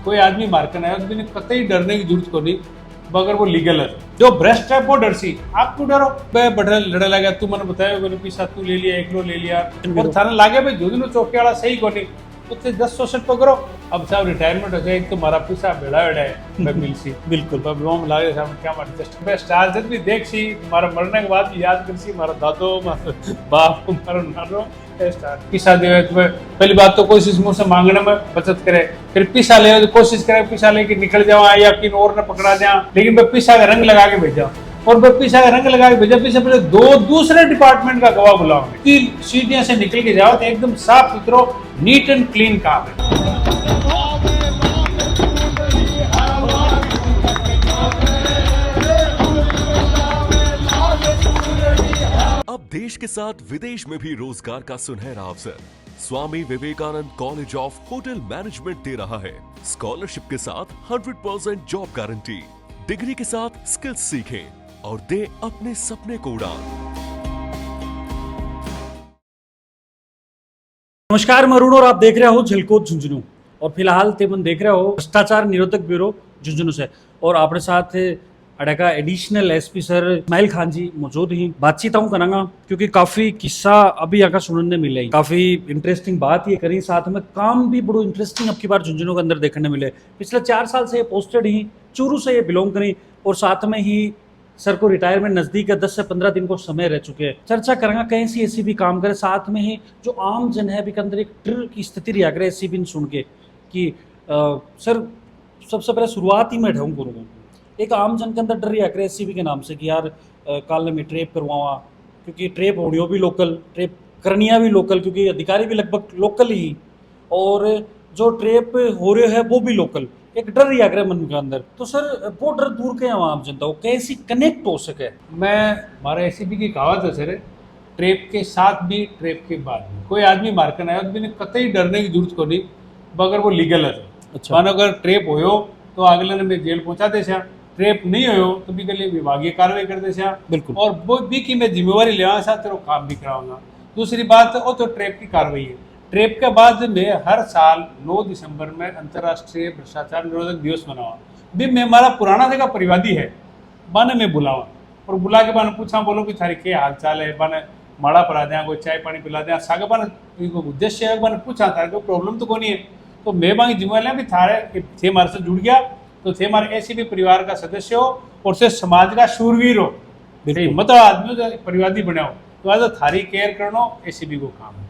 कोई आदमी मार्कन है उसमें कतई डरने की जरूरत को नहीं मगर वो लीगल है। जो भ्रष्ट है वो डर सी आप क्यों डरो मैं बढ़ लड़ा लगा तू मैंने बताया मैंने पैसा तू ले लिया 1 किलो ले लिया और थाने लागे भाई जो दिन चौके वाला सही को नहीं उससे 10 शोषण तो करो। अब साहब रिटायरमेंट हो जाए तो मारा पैसा बेड़ा बेड़ा है मैं मिल सी बिल्कुल लोम लागे साहब क्या मार जस्ट मैं स्टार जब भी देख सी मारा मरने के बाद याद कर सी मारा दादो मारा बाप मारा नानो स्टार पैसा दे तुम्हें पहली बात तो कोशिश मुंह से मांगने में बचत करे फिर पैसा ले तो कोशिश करे पैसा लेके निकल जाओ या किन और ने पकड़ा दिया लेकिन मैं पैसा का रंग लगा के भेजा और मैं पैसा का रंग लगा के भेजा पैसा पहले 2 दूसरे डिपार्टमेंट का गवाह बुलाओ 3 सीढ़ियां से निकल के जाओ तो एकदम साफ सुथरो नीट एंड क्लीन काम है। अब देश के साथ विदेश में भी रोजगार का सुनहरा अवसर Swami Vivekananda college of hotel management दे रहा है। स्कॉलरशिप के साथ 100% जॉब गारंटी, डिग्री के साथ स्किल्स सीखें और दे अपने सपने को उड़ान। नमस्कार, मैं अरुण और आप देख रहे हो झलकोत झुंझुनू और फिलहाल तेमन देख रहे हो भ्रष्टाचार निरोधक ब्यूरो झुंझुनू से और अपने साथ अड़का additional SP sir Ismail Khan ji मौजूद ही बातचीत करांगा क्योंकि काफी किस्सा अभी यहाँ सुनने मिले काफी इंटरेस्टिंग बात ये करी साथ में काम भी बड़ो इंटरेस्टिंग अब की बार झुंझुनू के अंदर देखने मिले। पिछले 4 साल से ये पोस्टेड ही चूरू से ये बिलोंग करी और साथ में ही सर को रिटायरमेंट नजदीक है 10 से 15 दिन को समय रह चुके हैं। चर्चा करेंगे कहीं से ऐसी भी काम करे साथ में ही जो आम जन है भी के अंदर एक ट्र की स्थिति रहा करे ऐसी भी सुन के कि सर सबसे पहले शुरुआत ही मैं ढूंढ करूँगा एक आम जन के अंदर डर रहा करे एससीबी के नाम से कि यार काल में ट्रेप करवावा क्योंकि ट्रेप ऑडियो भी लोकल ट्रेप करनिया भी लोकल क्योंकि अधिकारी भी लगभग लोकल ही और जो ट्रेप हो रहे है वो भी लोकल एक डर रहा करे मन के अंदर। तो सर वो डर दूर के आम जनता को कैसी कनेक्ट हो सके। मैं हमारे एससीबी की कहावत है सर ट्रेप के साथ भी ट्रेप के बाद भी कोई आदमी मार्कन है उसमें कतई डरने की जरूरत को नहीं मगर वो लीगल है। अच्छा। मानो अगर ट्रेप हो तो अगले ने मैं जेल पहुंचा दे ट्रेप नहीं हो तो भी के लिए विभागीय कार्रवाई कर दे बिल्कुल और वो भी की मैं जिम्मेवारी ले तेरे काम भी कराऊंगा। दूसरी बात वो तो ट्रेप की कार्रवाई है। ट्रेप के बाद मैं हर साल 9 दिसंबर में अंतर्राष्ट्रीय भ्रष्टाचार निरोधक दिवस मनावा भी मैं हमारा पुराना जगह परिवादी है बाने मैं बुलावा और बुला के बाने पूछा बोलो कि थारी क्या हाल चाल है बाने माड़ा पड़ा दें कोई चाय पानी पिला दें सागे बाने उद्देश्य है बाने पूछा थारे कोई प्रॉब्लम तो कोई नहीं है तो मैं बाकी जिम्मेवारी भी थारे थे हमारे से जुड़ गया तो थे हमारे एससीबी परिवार का सदस्य हो और से समाज का शूरवीर हो मतलब आदमी जो परिवादी बने हो तो आज थारी केयर करना एससीबी को काम है।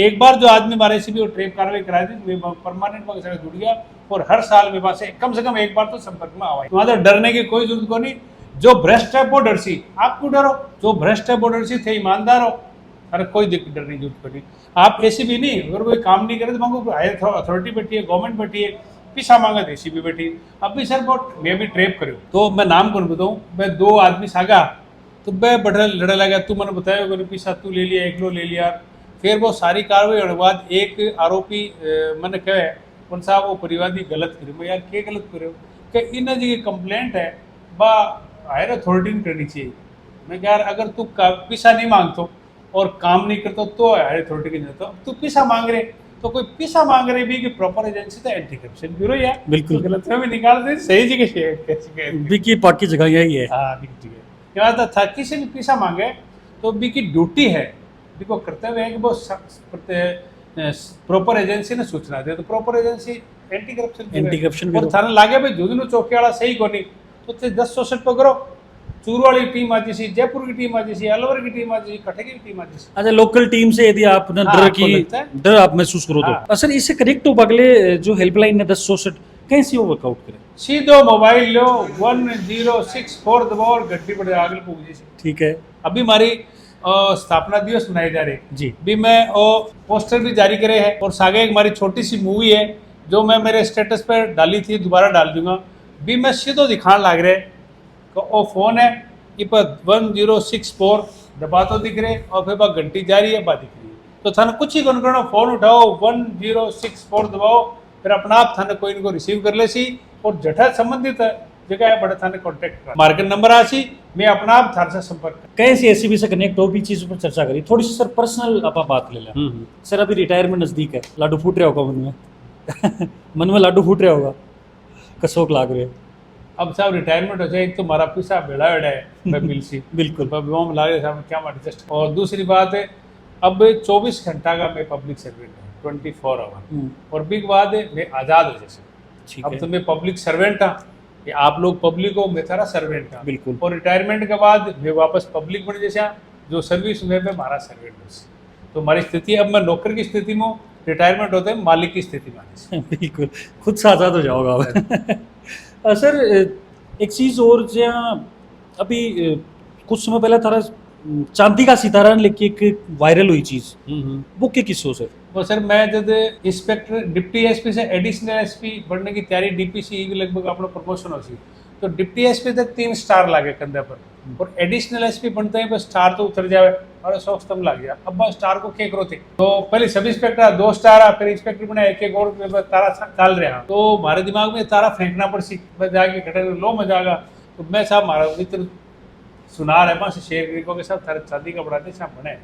एक बार जो आदमी हमारे एससीबी और ट्रेप कार्रवाई करा दी मैं परमानेंट के साथ जुड़ गया और हर साल मेरे पास कम से कम एक बार तो संपर्क में आवा वहां डरने की कोई जरूरत को नहीं। जो भ्रष्ट है वो डर सी आप क्यों डरो जो भ्रष्ट है वो डर सी थे ईमानदार हो अरे कोई डरने की जरूरत को नहीं। आप एससीबी नहीं अगर कोई काम नहीं करे तो मांगो हायर अथॉरिटी बैठी है गवर्नमेंट बैठी है पैसा मांगा तो एससीबी बैठी अब भी सर बहुत मैं भी ट्रेप करूँ तो मैं नाम कौन बताऊँ मैं 2 आदमी सागा तो मैं बढ़ लड़ा लगा तू मैंने बताया मैंने पैसा तू ले लिया 1 किलो ले लिया फिर वो सारी कार्रवाई होने के बाद एक आरोपी मैंने कहे कौन साहब वो परिवादी गलत करे मैं यार क्या गलत करे कि इन जी कंप्लेंट है बा हायर अथॉरिटी ने करनी चाहिए। मैं यार अगर तू पैसा नहीं मांगतो और काम नहीं करता तो हायर अथॉरिटी के जाता तू पैसा मांग रहे तो कोई पैसा मांग रहे भी कि प्रॉपर एजेंसी तो एंटी करप्शन ब्यूरो या बिल्कुल तो गलत में निकाल दे सही जगह बिकी पार्क की जगह यही है। हाँ क्या था किसी भी पैसा मांगे तो बी की ड्यूटी है बी को कर्तव्य है कि वो प्रॉपर एजेंसी ने सूचना दे तो प्रॉपर एजेंसी एंटी करप्शन और थाने लागे भाई जो दिन चौके वाला सही को नहीं तो 10 शोषण तो करो चूरू वाली टीम आज सी जयपुर की टीम आज सी अलवर की टीम आज सी कटक की टीम आज सी। अच्छा लोकल टीम से यदि आप डर आप महसूस करो तो सर इससे कनेक्ट हो अगले जो हेल्पलाइन है 10 कैसे वो वर्कआउट करे सीधो मोबाइल लो 1064 दबाओ और गड्डी बढ़े आगे पहुंचे। ठीक है अभी हमारी स्थापना दिवस मनाई जा रही जी भी मैं पोस्टर भी जारी करे है और सागे एक हमारी छोटी सी मूवी है जो मैं मेरे स्टेटस पर डाली थी दोबारा डाल दूंगा भी मैं सीधो दिखाने लग रहे वो फोन है ये पर 1064 दबा तो दिख रहे और फिर बात घंटी जा रही है बात दिख रही है तो थाने कुछ ही कौन करना फोन उठाओ 1064 दबाओ फिर अपना आप थाने कोई इनको रिसीव कर ले सी और जठा संबंधित जगह है बड़े थाने कॉन्टेक्ट मार्केट नंबर आसी मैं अपना आप थाने से संपर्क कैसे एससीबी से कनेक्ट हो भी चीज पर चर्चा करी थोड़ी सी सर पर्सनल आप बात ले लें। सर अभी रिटायरमेंट नजदीक है लाडू फूट रहा होगा मन में मन में लाडू फूट रहा होगा कसोक लाग रहे अब साहब रिटायरमेंट हो जाए, एक तो हमारा पैसा बेड़ा बेड़ा है मैं बिल सी बिल्कुल वो लागे साहब क्या एडजस्ट। और दूसरी बात है, अब 24 घंटा का मैं पब्लिक सर्वेंट हूँ, 24 आवर। और बिग बात है मैं आज़ाद हो जैसे, ठीक अब है तो मैं पब्लिक सर्वेंट था कि आप लोग पब्लिक हो, मैं थारा सर्वेंट था। बिल्कुल। और रिटायरमेंट के बाद मैं वापस पब्लिक बन जैसा, जो सर्विस में मैं हमारा सर्वेंट हूँ। तो हमारी स्थिति अब मैं नौकर की स्थिति में हूँ, रिटायरमेंट होते हैं मालिक की स्थिति में। बिल्कुल खुद से आज़ाद हो जाओगे आप। सर एक चीज़ और, जहाँ अभी कुछ समय पहले थारा चांदी का सितारा लेके एक वायरल हुई चीज़, वो क्या किस्सों सर? वो सर मैं जब इंस्पेक्टर डिप्टी एसपी से एडिशनल एसपी बनने की तैयारी, डीपीसी लगभग अपना प्रमोशन हो सी, तो डिप्टी एसपी तक 3 स्टार लागे कंधे पर, और एडिशनल एसपी बनते हैं बस स्टार तो उतर जाए और 100 स्तंभ लग गया। अब बस स्टार को क्या करो थे, तो पहले सब इंस्पेक्टर 2 स्टार, फिर इंस्पेक्टर बना एक और तारा चल रहा, तो हमारे दिमाग में तारा फेंकना पड़ सी, मैं जाके घटे लो मजा आगा। तो मैं साहब हमारा मित्र सुना रहे वहाँ से शेर को के साथ थारे चांदी का बनाते साहब बने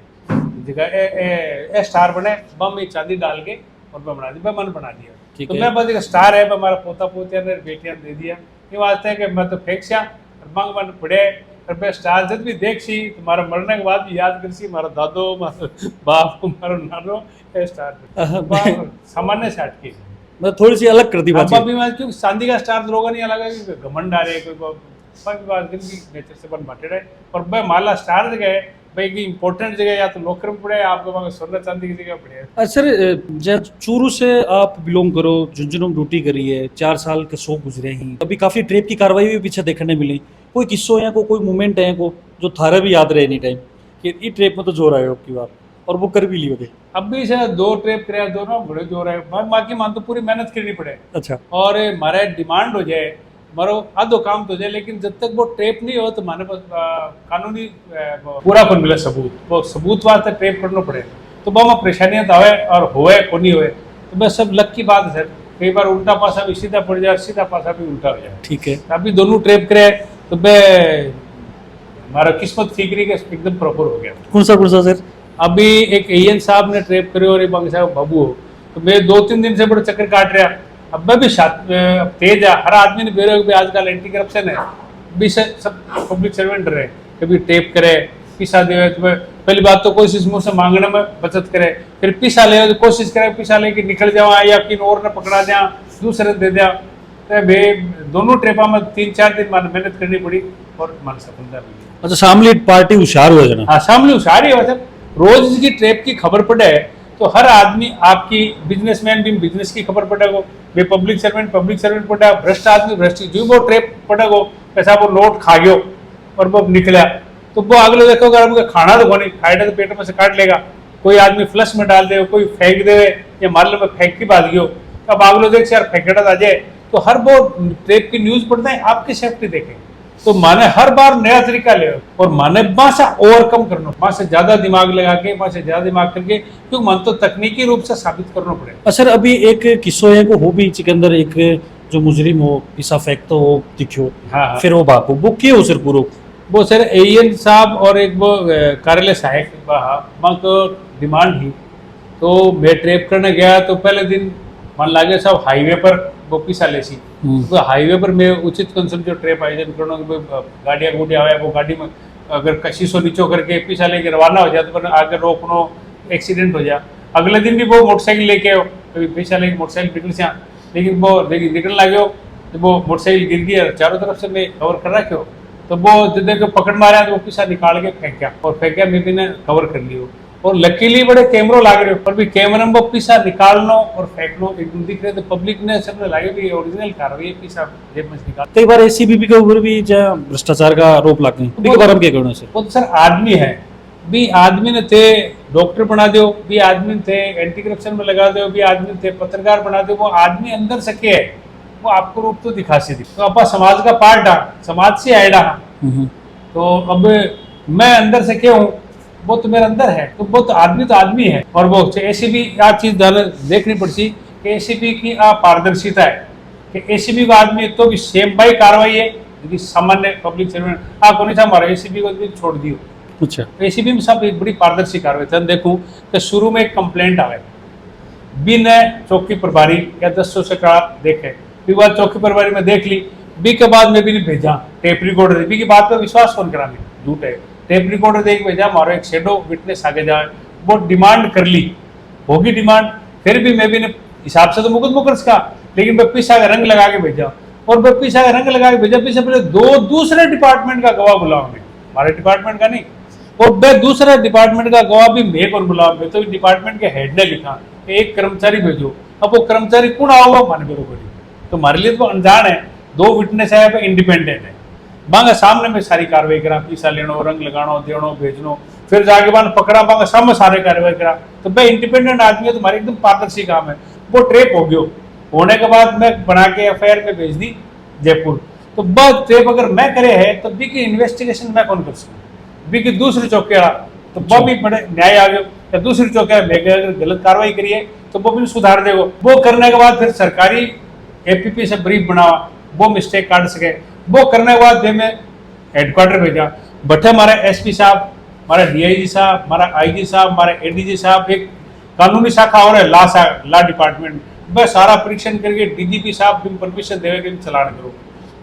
जगह ए स्टार बने बम में चांदी डाल के और मैं बना दिया, मन बना दिया। ठीक तो है। मैं बस एक स्टार है, हमारा पोता पोतिया ने बेटियां दे दिया, ये वास्ते है कि मैं तो फेंक सिया मंग मन पड़े और मैं स्टार जब भी देख सी तुम्हारा मरने के बाद भी याद कर सी मारा दादो मारा बाप मारा नानो ए स्टार सामान्य से हटके मतलब थोड़ी सी अलग कर दी बात। अब भी मैं क्योंकि चांदी का स्टार लोगों नहीं अलग है कि घमंड आ रहे कोई बात जिंदगी नेचर से बन बांटे रहे। और भाई माला स्टार जगह भाई की इंपॉर्टेंट जगह या तो नौकर में पड़े आपके वहाँ सोना चांदी की जगह पड़े। सर जब चूरू से आप बिलोंग करो, झुंझुनू में ड्यूटी करी है, 4 साल के शो गुजरे हैं, अभी काफी ट्रेप की कार्रवाई भी पीछे देखने मिली, कोई किस्सों या कोई मोमेंट है को जो थारा भी याद रहे एनी टाइम कि ये ट्रेप में तो जोर आयो आपकी बात, और वो कर भी लियो थे? अब भी से 2 ट्रेप करे, दोनों बड़े जोर है, बाकी मान तो पूरी मेहनत करनी पड़े। अच्छा। और हमारे डिमांड हो जाए मारो आधो काम तो जाए, लेकिन जब तक वो ट्रेप नहीं हो तो माने पास कानूनी पूरा कौन मिले सबूत, वो सबूत वास्ते ट्रेप करना पड़े। तो बहुत परेशानियां तो आवे और होए को नहीं होए, तो बस सब लक की बात है सर, कई बार उल्टा पासा भी सीधा पड़ जाए, सीधा पासा भी उल्टा हो जाए। ठीक है। अभी दोनों ट्रेप करे तो मैं हमारा किस्मत फिक्री के एकदम प्रॉपर हो गया। कौन सा सर? अभी एक एएन साहब ने ट्रेप करे और एक बांग साहब बाबू हो, तो मैं 2-3 दिन से बड़े चक्कर काट रहा। अब मैं भी तेज है, हर आदमी ने बेरो भी आजकल एंटी करप्शन है, भी सब पब्लिक सर्वेंट रहे, कभी टेप करे पिसा दे, तो पहली बात तो कोशिश मुँह से मांगने में बचत करे, फिर पिसा ले तो कोशिश करे पिसा ले कि निकल जावा या किन और ने पकड़ा दिया दूसरे दे दिया। तो वे दोनों ट्रेपा में 3-4 दिन मेहनत करनी पड़ी और मन सफलता मिली। अच्छा, शामली पार्टी होशियार हुआ जना? हाँ, शामली होशियार ही हुआ सर। रोज इसकी ट्रेप की खबर पड़े तो हर आदमी, आपकी बिजनेसमैन भी बिजनेस की खबर पड़ेगो, वे पब्लिक सर्वेंट पड़ा, भ्रष्ट आदमी भ्रष्ट, जो वो ट्रेप पड़ेगो पैसा वो नोट खा गयो और वो निकला, तो वो अगले देखो अगर खाना तो नहीं खाएगा तो पेट में से काट लेगा, कोई आदमी फ्लश में डाल दे, कोई फेंक दे या मारले में फेंक की बात गयो, अब अगले देख यार फेंकड़ा आ जाए, तो हर वो ट्रेप की न्यूज पढ़ते हैं आपकी सेफ्टी देखें। तो माने हर बार नया तरीका ले और माने वहां से ओवरकम करना, वहां से ज्यादा दिमाग लगा के, वहां से ज्यादा दिमाग करके, क्योंकि मन तो तकनीकी रूप से साबित करना पड़ेगा। सर अभी एक किस्सो है को हो भी के अंदर एक जो मुजरिम हो पिसा फेंकतो हो दिखो, हाँ। फिर वो भागो, वो क्या हो सर पूरा? वो सर एएन साहब और एक वो कार्यालय सहायक वहाँ को डिमांड थी, तो मैं ट्रेप करने गया तो पहले दिन मन लागे साहब हाईवे पर वो पिसा ले सी, तो हाईवे पर मैं उचित कंसर्न जो ट्रेप आयोजन करना, गाड़ियाँ गुड़िया आया वो गाड़ी में अगर कशिशो नीचो करके पिसा लेके रवाना हो जाए तो आगे रोकनो एक्सीडेंट हो जाए। अगले दिन भी वो मोटरसाइकिल लेके आओ, कभी पिसा लेके मोटरसाइकिल निकल से, लेकिन वो निकलने लगे हो तो वो मोटरसाइकिल गिर गई, चारों तरफ से मैं कवर कर रखे हो, तो वो जितने को पकड़ मारा तो वो पिसा निकाल के फेंका और फेंका मैं भी ने कवर कर लियो। और लकीली बड़े कैमरो लाग रहे हो, पर भी कैमरा में वो पिसा निकालनो और फेंकनो एकदम दिख रहे, तो पब्लिक ने सबने लागे भी ओरिजिनल कार्रवाई पिसा जेब में निकाल। कई बार एसीबीपी के ऊपर भी जहाँ भ्रष्टाचार का आरोप लग गए, उनके बारे में क्या कहना सर? वो तो सर आदमी है, भी आदमी ने थे डॉक्टर बना दो, भी आदमी थे एंटी करप्शन में लगा दो, भी आदमी थे पत्रकार बना दो, वो आदमी अंदर से क्या है वो आपको रूप तो दिखा से तो आप समाज का पार्ट है, समाज से आएगा, तो अब मैं अंदर से क्या हूँ वो तो मेरे अंदर है, तो वो तो आदमी है। और वो एसीबी आ चीज देखनी पड़ती कि एसीबी की पारदर्शिता है कि एसीबी का आदमी तो भी सेम बाई कार्रवाई है, यदि सामान्य पब्लिक सर्वेंट को नहीं था हमारा एसीबी को भी छोड़ दियो। अच्छा, एसीबी में सब एक बड़ी पारदर्शी कार्रवाई था। देखूं कि शुरू में एक कंप्लेंट आवे बिन चौकी प्रभारी या 10 से का देखे भी बात चौकी परवारी में देख ली। बी के बाद मैं भी नहीं भेजा टेप रिकॉर्डर, बी की बात पे विश्वास कौन करा, झूठ है। टेप रिकॉर्डर देख भेजा, मारो एक शेडो विटनेस आगे जाए, वो डिमांड कर ली, होगी डिमांड, फिर भी मैं भी ने हिसाब से तो मुकदमा कर सका, लेकिन मैं पीछा का रंग लगा के भेजा, और मैं पीछा का रंग लगा के भेजा, पीछे पहले दो दूसरे डिपार्टमेंट का गवाह बुलाओ, मैं हमारे डिपार्टमेंट का नहीं, और मैं दूसरे डिपार्टमेंट का गवाह भी मैं कौन बुलाओ, मैं तो डिपार्टमेंट के हेड ने लिखा एक कर्मचारी भेजो, अब वो कर्मचारी कौन आओगा माने बरोबर, तो हमारे लिए तो अनजान है, दो विटनेस है, इंडिपेंडेंट है, बांगा सामने में सारी कार्रवाई करा, पीसा लेनो, रंग लगानो, देनो, भेजनो, फिर जाके बान पकड़ा, बांगा सामने सारे कार्रवाई करा, तो मैं इंडिपेंडेंट आदमी है, तुम्हारी एकदम पारदर्शी काम है। वो ट्रेप हो गयो, होने के बाद मैं बना के एफआईआर में भेज दी जयपुर, तो बस ट्रेप अगर मैं करे है तो बी की इन्वेस्टिगेशन मैं कौन कर सकूँ, बी की दूसरी चौकीड़ा, तो वो भी बड़े न्याय आ गए, या दूसरी चौकीड़ा मैं अगर गलत कार्रवाई करिए तो वो भी सुधार देगा, वो करने के बाद फिर सरकारी एपीपी से ब्रीफ बनावा, वो मिस्टेक काट सके, वो करने के बाद मैं हेडक्वार्टर भेजा, बैठे हमारे एसपी साहब, हमारा डीआईजी साहब, हमारा आईजी साहब, हमारे एडीजी साहब, एक कानूनी शाखा और है ला डिपार्टमेंट, बस सारा परीक्षण करके डीजीपी साहब भी परमिशन देवे कि चलान करो,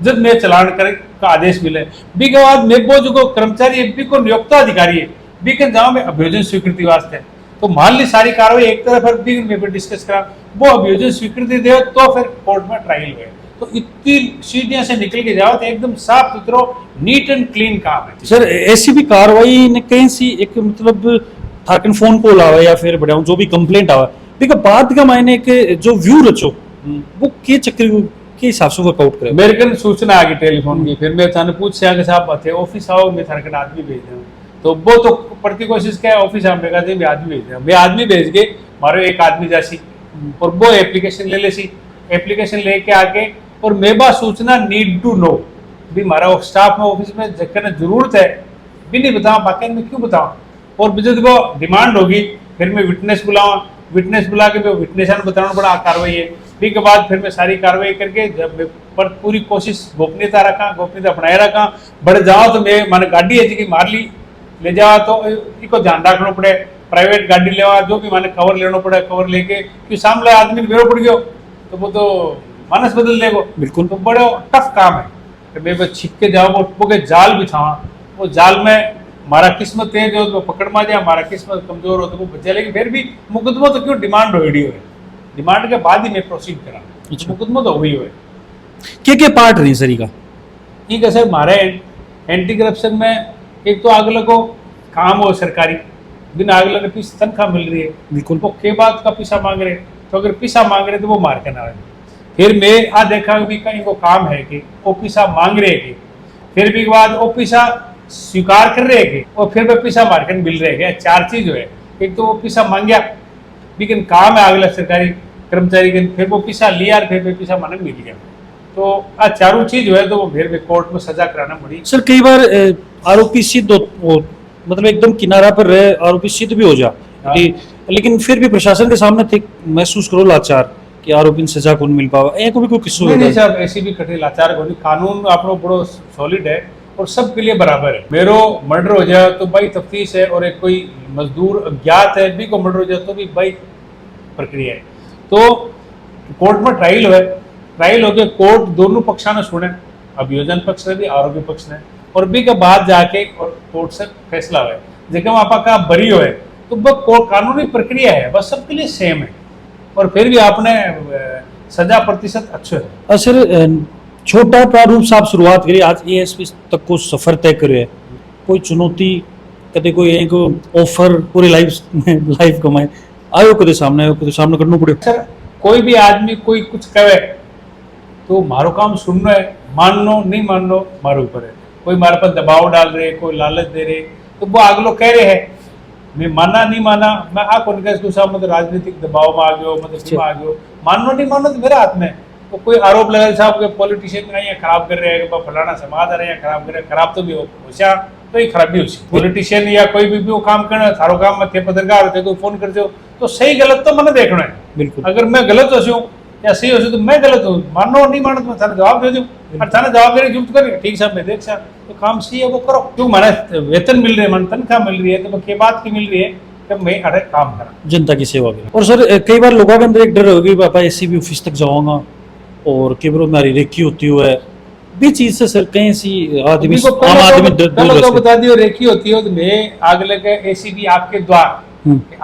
जब मैं चलान करे का आदेश मिले, बी के बाद मैं वो जो कर्मचारी एमपी को नियोक्ता अधिकारी है, बी के गाँव में अभियोजन स्वीकृति वास्ते, तो मान ली सारी कार्रवाई एक तरफ बी में डिस्कस करा, वो अभियोजन स्वीकृति दे तो फिर कोर्ट में ट्रायल हुए, तो इतनी सीढ़ियां से निकल के जाओ तो एकदम साफ सुथरो नीट एंड क्लीन काम है। सर ऐसी भी कार्रवाई ने कहीं सी एक मतलब थारकन फोन कॉल आवा या फिर बड़ा जो भी कंप्लेंट आवा, देखो बाद का मायने के जो व्यू रचो वो के चक्कर के हिसाब से वर्कआउट करे, मेरे कन सूचना आ गई टेलीफोन की, फिर मैं थाने पूछ से आगे साहब बात है ऑफिस आओ, मैं थारकन आदमी भेज दूँ, तो वो तो पड़ती कोशिश क्या है ऑफिस आने का, मैं आदमी भेज दूँ, मैं आदमी भेज के मारो एक आदमी जासी और वो एप्लीकेशन ले लेसी, एप्लीकेशन लेके आके और मैं बा सूचना नीड टू नो भी हमारा स्टाफ में ऑफिस में जगह जरूरत है भी नहीं बताओ, बाकी में क्यों बताओ, और बिजत को डिमांड होगी फिर मैं विटनेस बुलाऊँ, विटनेस बुला के मैं विटनेस बताना बड़ा कार्रवाई है, फिर के बाद फिर मैं सारी कार्रवाई करके जब मैं पर पूरी कोशिश गोपनीयता रखा, गोपनीयता बनाए रखा, बढ़ जाओ तो मैं मैंने गाड़ी है जी मार ली ले जाओ तो इसको ध्यान रखना पड़े, प्राइवेट गाड़ी लेवा जो भी मैंने कवर लेना पड़े, कवर लेके क्योंकि सामने आदमी बेरो पड़ गयो तो वो तो मानस बदल देगो, बिल्कुल तो बड़े टफ काम है कि मैं बस छिप के जाओ वो के जाल बिछावा, वो जाल में हमारा किस्मत तेज हो तो पकड़ मा जाए, हमारा किस्मत कमजोर हो तो वो बचा, लेकिन फिर भी मुकदमा तो क्यों डिमांड हो है, डिमांड के बाद ही मैं प्रोसीड करा, मुकदमा तो हुई हो क्या पार्ट रही सरी का ठीक है सर। हमारे एंटी करप्शन में एक तो अगले को काम हो सरकारी, बिना अगले ने पीछे तनख्वाह मिल रही है, बिल्कुल वो के बात का पैसा मांग रहे, तो अगर पैसा मांग रहे तो वो मार के ना रहे, फिर मैं आ देखा भी कहीं को काम है कि वो पैसा मांग रहे कि फिर भी बाद वो पैसा स्वीकार कर रहे कि और फिर वो पैसा मार के मिल रहे हैं, चार चीज है, एक तो वो पैसा मांगया लेकिन काम है अगला सरकारी कर्मचारी के, फिर वो पैसा लिया फिर वो पैसा माने मिल गया, तो आ चारों चीज है तो वो फिर कोर्ट में सजा कराना पड़ी। सर कई बार आरोपी सिद्ध हो मतलब एकदम किनारा पर रहे, आरोपी सिद्ध भी हो जा लेकिन फिर भी प्रशासन के सामने थे महसूस करो लाचार कि आरोपी सजा कौन मिल पावा, को भी कोई किस्सा नहीं साहब ऐसी भी कठिन लाचार को नहीं, कानून आपको बड़ो सॉलिड है और सबके लिए बराबर है, मेरो मर्डर हो जाए तो भाई तफ्तीश है, और एक कोई मजदूर अज्ञात है भी को मर्डर हो जाए तो भी भाई प्रक्रिया है, तो कोर्ट में ट्रायल हुए, ट्रायल होके कोर्ट दोनों पक्षा ने सुने, अभियोजन पक्ष ने भी आरोपी पक्ष ने, और बी के बाद जाके और कोर्ट से फैसला हुआ, जगह आपा का बरी हुए तो वो कानूनी प्रक्रिया है, बस सबके लिए सेम है, और फिर भी आपने सजा प्रतिशत अच्छे है। सर छोटा प्रारूप से आप शुरुआत करिए, आज एएसपी तक को सफर तय करे, कोई चुनौती कदे कोई एक ऑफर पूरी लाइफ कमाए आयो कदे सामने करना पड़े? सर कोई भी आदमी कोई कुछ कहे तो मारो काम सुनना है, माननो नहीं माननो मारो ऊपर है, कोई मारे पर दबाव डाल रहे, कोई लालच दे रहे, तो वो आगलो कह रहे हैं मैं माना नहीं माना, मैं आ कौन कह मतलब राजनीतिक दबाव में आ गयो, मतलब आ गयो, मानो नहीं मानो तो मेरे हाथ में, तो कोई आरोप लगा साहब के पॉलिटिशियन यहाँ खराब कर रहे हैं, फलाना समाज आ रहे हैं खराब कर रहे हैं, खराब तो भी होशिया तो ही खराबी होशी, पॉलिटिशियन या कोई भी वो काम करना थारो काम में थे पत्रकार होते तो फोन करते हो तो सही गलत तो मैंने देखना है, बिल्कुल अगर मैं गलत हो या सही हो तो मैं गलत हूँ, मानो नहीं मानो तो मैं थाने जवाब दे दूँ, और थाने जवाब देने जुट कर ठीक साहब मैं देख साहब तो काम सही है वो करो, क्यों माना वेतन मिल रही है, मन तनख्वाह मिल रही है, तो के बात की मिल रही है कि मैं अरे काम करा जनता की सेवा करें। और सर कई बार लोगों के अंदर एक डर होगी पापा एसीबी ऑफिस तक जाऊंगा और केबरों में हमारी रेखी होती है भी चीज से सर कहीं सी आदमी को आम आदमी पहले तो बता दियो रेखी होती है तो मैं आग लगे एसीबी आपके द्वार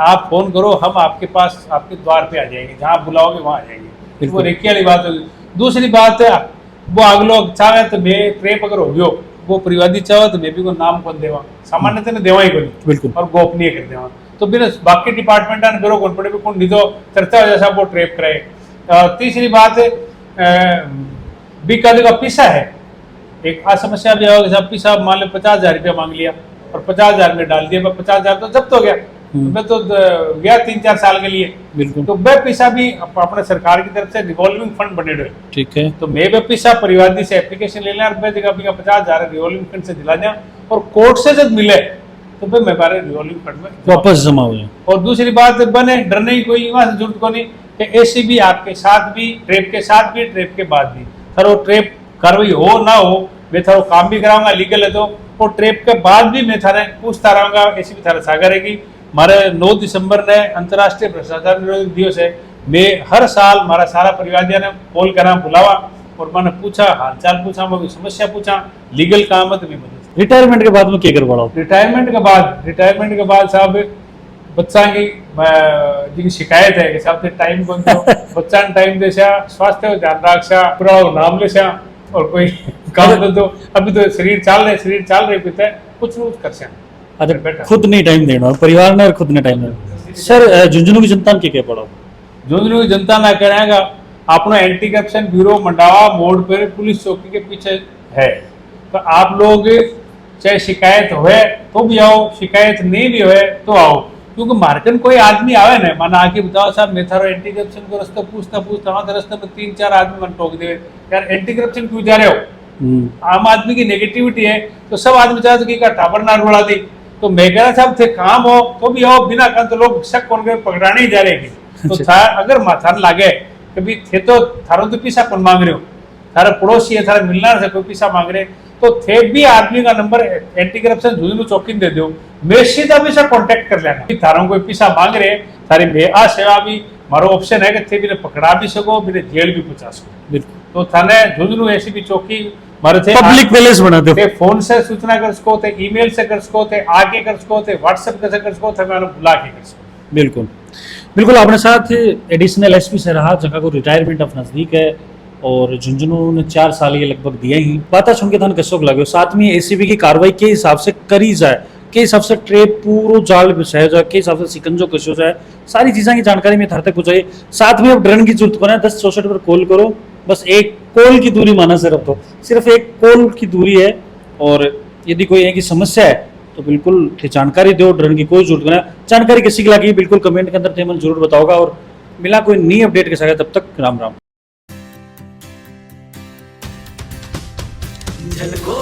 आप फोन करो हम आपके पास आपके द्वार पे आ जाएंगे जहाँ आप बुलाओगे वहाँ आ जाएंगे वो रेखी वाली बात होगी। दूसरी बात है वो आग लोग चाहे तो मैं ट्रेप अगर हो गयो वो परिवादी चाहो तो मैं भी को नाम कौन देवा सामान्यतः ने देवा ही को नहीं बिल्कुल और गोपनीय कर देवा तो बिना बाकी डिपार्टमेंट ने बेरो कौन पड़े कौन नहीं तो चर्चा हो जैसा वो ट्रेप करे। तीसरी बात भी कल का पीसा है एक समस्या भी होगा जब पीसा मान लो 50,000 रुपया मांग लिया और 50,000 में डाल दिया 50,000 तो जब्त हो गया मैं तो गया 3-4 साल के लिए बिल्कुल तो वह पैसा भी अपने सरकार की तरफ से रिवॉल्विंग फंड बने रहे ठीक है तो मैं वह पैसा परिवादी से एप्लीकेशन ले लें और वह जगह 50,000 रिवॉल्विंग फंड से दिला दें और कोर्ट से जब मिले तो फिर मैं बारे रिवॉल्विंग फंड में वापस जमा हो जाए। और दूसरी बात बने डरने की कोई वहां से जरूरत को नहीं कि एसीबी आपके साथ भी ट्रेप के साथ भी ट्रेप के बाद भी सर वो ट्रेप कार्रवाई हो ना हो मैं थारो काम भी कराऊंगा लीगल है तो वो ट्रेप के बाद भी मैं थारे पूछता रहूंगा एसीबी थारा सागर रहेगी। हमारे 9 दिसंबर ने अंतर्राष्ट्रीय भ्रष्टाचार निरोधक दिवस है मैं हर साल हमारा सारा परिवार ने कॉल करा बुलावा और मैंने पूछा हालचाल पूछा मैं समस्या पूछा लीगल काम है तो मैं मदद। रिटायरमेंट के बाद में क्या कर पड़ा रिटायरमेंट के बाद साहब बच्चा की जिनकी शिकायत है कि साहब टाइम कौन तो बच्चा ने टाइम देशा स्वास्थ्य ध्यान रक्षा पूरा नाम लेशा और कोई काम तो अभी तो शरीर चाल रहे पिता कुछ कर से अच्छा खुद नहीं टाइम देना परिवार ने और खुद ने टाइम देना। सर झुंझुनू की जनता ने क्या पड़ा झुंझुनू की जनता ना कहेगा अपना एंटी करप्शन ब्यूरो मंडावा मोड़ पर पुलिस चौकी के पीछे है तो आप लोग चाहे शिकायत होए तो भी आओ शिकायत नहीं भी होए तो आओ क्योंकि मार्केट कोई आदमी आवे ना माना आके बताओ साहब मैं थारो एंटी करप्शन को रास्ता पूछता वहां रास्ते में 3-4 आदमी मन टोक दे यार एंटी करप्शन क्यों जा रहे हो आम आदमी की नेगेटिविटी है तो सब आदमी चाहते कि का टाबर नार उड़ा दी तो मैं कह रहा साहब थे काम हो तो भी आओ बिना काम तो लोग शक कौन पकड़ाने ही जा रहे तो था अगर माथान लागे कभी थे तो थारो तो पैसा कौन मांग रहे हो थारा पड़ोसी है थारा मिलना से कोई पैसा मांग रहे तो थे भी आदमी का नंबर एंटी करप्शन झुंझुनू चौकी दे दो मैं सीधा भी सर कॉन्टेक्ट कर लेना थारा कोई पैसा मांग रहे थारी मैं आ सेवा भी मारो ऑप्शन है कि थे भी पकड़ा भी सको भी जेल भी पहुंचा सको बिल्कुल तो थाने झुंझुनू ऐसी भी चौकी मारे थे पब्लिक पैलेस बना दो फोन से सूचना कर सको थे ईमेल से कर सको थे आके कर सको थे व्हाट्सएप से कर सको थे मैं बुला के कर सको बिल्कुल बिल्कुल अपने साथ एडिशनल एसपी से रहा जगह को रिटायरमेंट ऑफ नजदीक है और झुंझुनू ने 4 साल ये लगभग दिए ही बात सुन के थाने कसोक लगे साथ में एसीबी की कार्रवाई के हिसाब से करी जाए के हिसाब से ट्रेप पूरा जाल बिछाया जाए के हिसाब से सिकंजो कसो जाए सारी चीज़ों की जानकारी में थार तक पहुंचाई साथ में अब डरन की जरूरत को 10-64 पर कॉल करो बस एक कॉल की दूरी माना सिर्फ एक कॉल की दूरी है और यदि कोई है की समस्या है तो बिल्कुल जानकारी दो डरन की कोई जरूरत नहीं जानकारी किसी की लगी बिल्कुल कमेंट के अंदर थे मन जरूर बताओगा और मिला कोई नई अपडेट के साथ तब तक राम राम। झलको